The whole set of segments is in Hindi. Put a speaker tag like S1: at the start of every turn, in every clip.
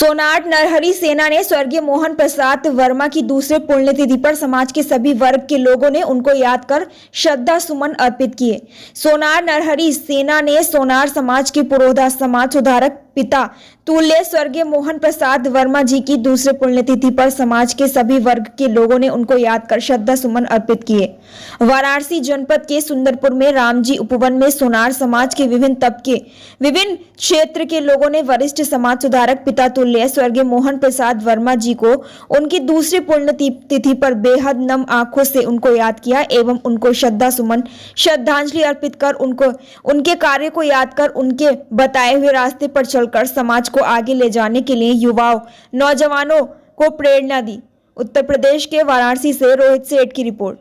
S1: सोनार नरहरि सेना ने स्वर्गीय मोहन प्रसाद वर्मा की दूसरे पुण्यतिथि पर समाज के सभी वर्ग के लोगों ने उनको याद कर श्रद्धा सुमन अर्पित किए। सोनार नरहरि सेना ने सोनार समाज के पुरोधा समाज सुधारक पिता तुल्य स्वर्गीय मोहन प्रसाद वर्मा जी की दूसरे पुण्यतिथि पर समाज के सभी वर्ग के लोगों ने उनको याद कर श्रद्धा सुमन अर्पित किए। वाराणसी जनपद के सुंदरपुर में रामजी उपवन में सोनार समाज के विभिन्न तबके विभिन्न क्षेत्र के लोगों ने वरिष्ठ समाज सुधारक पिता तुल्य स्वर्गीय मोहन प्रसाद वर्मा जी को उनकी दूसरी पुण्यतिथि पर बेहद नम आंखों से उनको याद किया एवं उनको श्रद्धा सुमन श्रद्धांजलि अर्पित कर उनके कार्य को याद कर उनके बताए हुए रास्ते पर चलकर समाज को आगे ले जाने के लिए युवाओं नौजवानों को प्रेरणा दी। उत्तर प्रदेश के वाराणसी से रोहित सेठ की रिपोर्ट।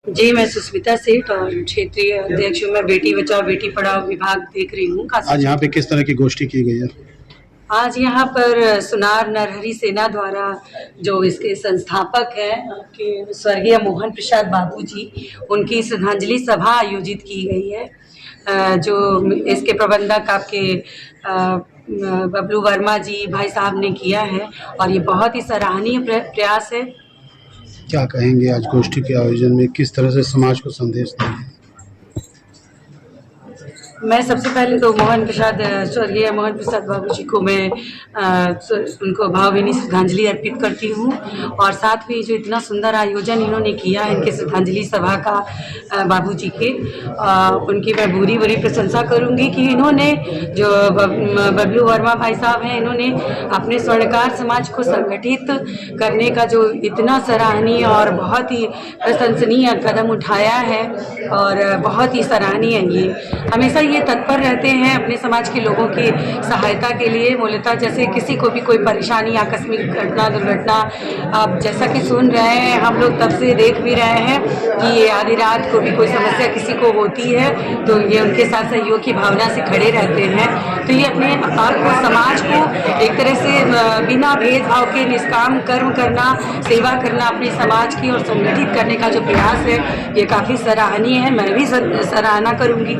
S2: जी, मैं सुस्मिता सेठ और क्षेत्रीय अध्यक्ष हूँ। मैं बेटी बचाओ बेटी पढ़ाओ विभाग देख रही हूँ।
S3: आज यहाँ पे किस तरह की गोष्ठी की गई है?
S2: आज यहाँ पर सोनार नरहरि सेना द्वारा जो इसके संस्थापक हैं कि स्वर्गीय मोहन प्रसाद बाबू जी, उनकी श्रद्धांजलि सभा आयोजित की गई है। जो इसके प्रबंधक आपके बबलू वर्मा जी भाई साहब ने किया है और ये बहुत ही सराहनीय प्रयास है।
S3: क्या कहेंगे आज गोष्ठी के आयोजन में किस तरह से समाज को संदेश देंगे?
S2: मैं सबसे पहले तो स्वर्गीय मोहन प्रसाद बाबू जी को मैं उनको भावभीनी श्रद्धांजलि अर्पित करती हूँ और साथ में जो इतना सुंदर आयोजन इन्होंने किया है इनके श्रद्धांजलि सभा का बाबू जी के, उनकी मैं बुरी प्रशंसा करूँगी कि इन्होंने जो बबलू वर्मा भाई साहब हैं, इन्होंने अपने स्वर्णकार समाज को संगठित करने का जो इतना सराहनीय और बहुत ही प्रशंसनीय कदम उठाया है और बहुत ही सराहनीय है। ये हमेशा ये तत्पर रहते हैं अपने समाज के लोगों की सहायता के लिए। मूलतः जैसे किसी को भी कोई परेशानी, आकस्मिक घटना, दुर्घटना, अब जैसा कि सुन रहे हैं हम लोग, तब से देख भी रहे हैं कि ये आधी रात को भी कोई समस्या किसी को होती है तो ये उनके साथ सहयोग की भावना से खड़े रहते हैं। तो ये अपने आपको समाज को एक तरह से बिना भेदभाव के निष्काम कर्म करना, सेवा करना अपने समाज की और संगठित करने का जो प्रयास है ये काफ़ी सराहनीय है। मैं भी सराहना करूँगी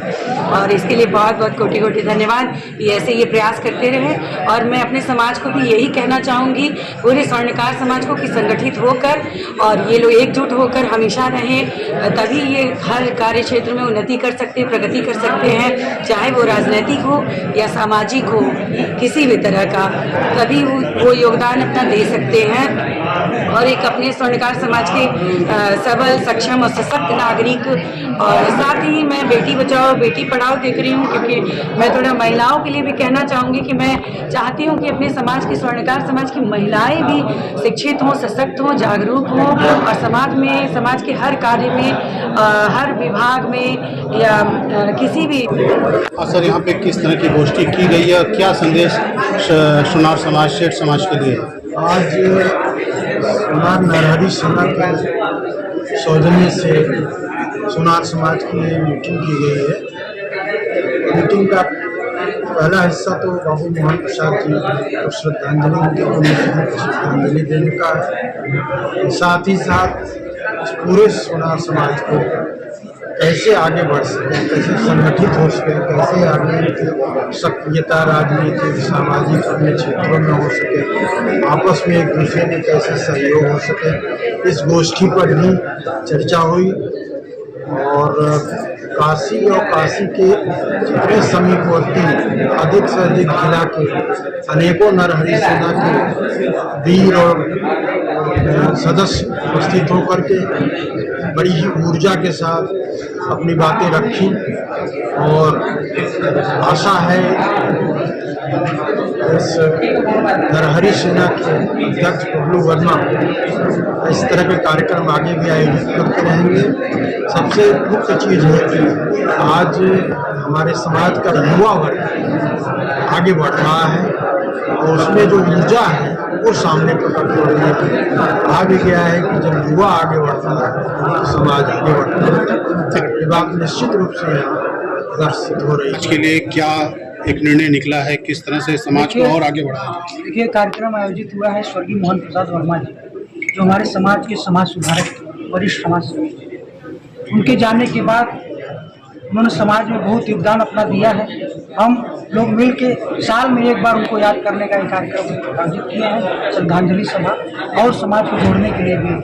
S2: और इसके लिए बहुत बहुत कोटि धन्यवाद। ये ऐसे ये प्रयास करते रहे और मैं अपने समाज को भी यही कहना चाहूँगी, पूरे स्वर्णकार समाज को, कि संगठित होकर और ये लोग एकजुट होकर हमेशा रहें, तभी ये हर कार्य क्षेत्र में उन्नति कर सकते हैं, प्रगति कर सकते हैं, चाहे वो राजनीतिक हो या सामाजिक हो, किसी भी तरह का, तभी वो योगदान अपना दे सकते हैं और एक अपने स्वर्णकार समाज के सबल, सक्षम और सशक्त नागरिक। और साथ ही मैं बेटी बचाओ बेटी पढ़ाओ देख रही हूँ, क्योंकि मैं थोड़ा महिलाओं के लिए भी कहना चाहूँगी कि मैं चाहती हूँ कि अपने समाज की, स्वर्णकार समाज की महिलाएं भी शिक्षित हों, सशक्त हों, जागरूक हों और समाज के हर कार्य में, हर विभाग में या किसी भी।
S3: सर, यहाँ पे किस तरह की गोष्ठी की गई है, क्या संदेश सोनार समाज, शेठ समाज के लिए?
S4: आज सोनार नरहरि सेना के सौजन्य से सोनार समाज की मीटिंग की गई है। मीटिंग का पहला हिस्सा तो बाबू मोहन प्रसाद जी को श्रद्धांजलि देने का है, साथ ही साथ पूरे सोनार समाज को कैसे आगे बढ़ सके, कैसे संगठित हो सके, कैसे आगे सक्रियता राजनीतिक, सामाजिक अन्य क्षेत्रों में हो सके, आपस में एक दूसरे में कैसे सहयोग हो सके, इस गोष्ठी पर भी चर्चा हुई। और काशी और काशी के जितने समीपवर्ती अधिक से अधिक जिला के अनेकों नरहरि सेना के वीर और सदस्य उपस्थित होकर के बड़ी ही ऊर्जा के साथ अपनी बातें रखी और आशा है इस नरहरि सेना के अध्यक्ष बबलू वर्मा इस तरह के कार्यक्रम आगे भी आयोजित करते रहेंगे। सबसे मुख्य चीज़ है कि आज हमारे समाज का युवा वर्ग आगे बढ़ रहा है और उसमें जो ऊर्जा है और सामने प्रकट हो रही है। कहा भी गया है कि जब युवा आगे बढ़ता है तो समाज आगे बढ़ता है। ये बात निश्चित रूप से दर्शित हो रही है।
S3: इसके लिए क्या एक निर्णय निकला है, किस तरह से समाज को और आगे बढ़ाया जाए?
S5: देखिए, कार्यक्रम आयोजित हुआ है स्वर्गीय मोहन प्रसाद वर्मा जी, जो हमारे समाज के समाज सुधारक, वरिष्ठ समाज सेवक थे। उनके जाने के बाद उन्होंने समाज में बहुत योगदान अपना दिया है। हम लोग मिल के साल में एक बार उनको याद करने का एक कार्यक्रम आयोजित किए हैं, श्रद्धांजलि सभा, और समाज को जोड़ने के लिए भी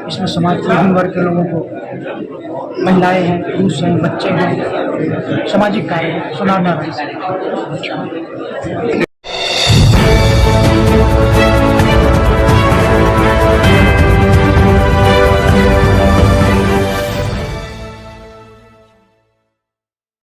S5: इसमें समाज के विभिन्न वर्ग के लोगों को, महिलाएं हैं, पुरुष हैं, बच्चे हैं, सामाजिक कार्य हैं, सोनार नारायण।